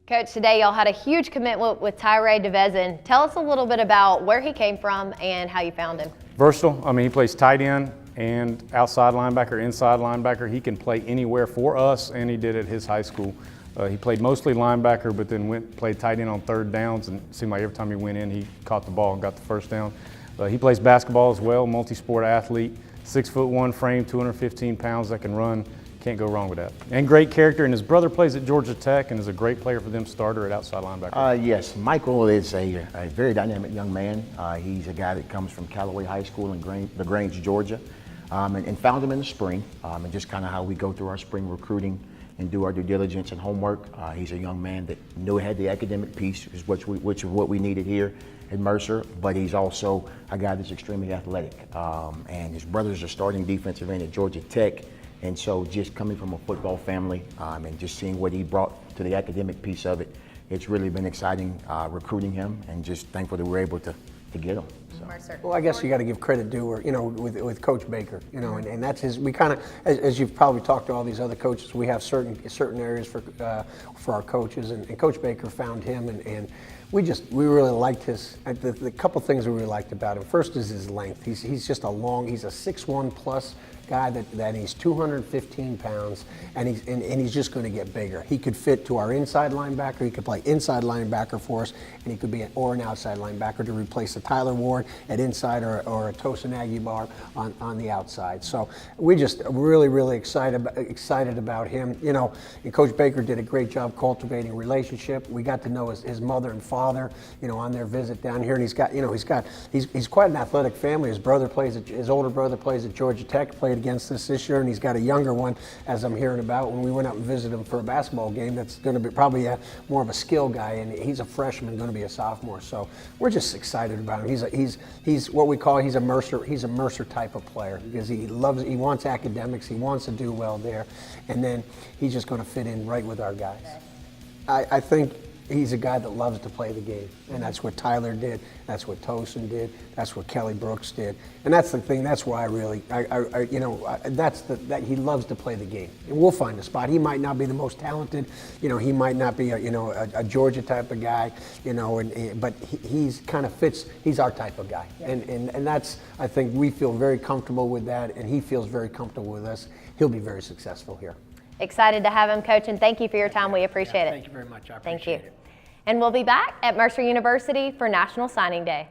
Coach, today y'all had a huge commitment with Tyree DeVezin. Tell us a little bit about where he came from and how you found him. Versatile. I mean, he plays tight end and outside linebacker, inside linebacker. He can play anywhere for us, and he did at his high school. He played mostly linebacker, but then played tight end on third downs, and it seemed like every time he went in, he caught the ball and got the first down. He plays basketball as well, multi-sport athlete, 6'1" frame, 215 pounds that can run. Can't go wrong with that. And great character, and his brother plays at Georgia Tech and is a great player for them, starter at outside linebacker. Yes, Michael is a very dynamic young man. He's a guy that comes from Callaway High School in LaGrange, Georgia, and found him in the spring, and just kind of how we go through our spring recruiting and do our due diligence and homework. He's a young man that knew he had the academic piece, which is what we needed here at Mercer, but he's also a guy that's extremely athletic. And his brothers are starting defensive end at Georgia Tech. And so just coming from a football family and just seeing what he brought to the academic piece of it, it's really been exciting recruiting him, and just thankful that we're able to get him. So. Well, I guess you got to give credit due, with Coach Baker, and that's his. We kind of, as you've probably talked to all these other coaches, we have certain areas for our coaches, and Coach Baker found him, and we really liked his. The couple things we really liked about him. First is his length. He's just he's a 6'1" plus guy that he's 215 pounds, and he's just going to get bigger. He could fit to our inside linebacker. He could play inside linebacker for us, and he could be an outside linebacker to replace a Tyler Ward at inside or a Tosin Aguilar on the outside. So we just really excited about him. And Coach Baker did a great job cultivating a relationship. We got to know his mother and father, on their visit down here, and he's quite an athletic family. His older brother plays at Georgia Tech, played against us this year, and he's got a younger one, as I'm hearing about, when we went out and visited him for a basketball game. That's going to be probably more of a skill guy, and he's a freshman, going to be a sophomore. So we're just excited about him. He's what we call he's a Mercer type of player, because he wants academics, he wants to do well there, and then he's just going to fit in right with our guys. I think he's a guy that loves to play the game, and that's what Tyler did. That's what Tosin did. That's what Kelly Brooks did, and that's the thing. That's why that he loves to play the game. And we'll find a spot. He might not be the most talented. He might not be a Georgia type of guy. But he's kind of fits. He's our type of guy, and that's, I think we feel very comfortable with that, and he feels very comfortable with us. He'll be very successful here. Excited to have him, Coach, and thank you for your time. We appreciate it. Thank you very much. I appreciate it. And we'll be back at Mercer University for National Signing Day.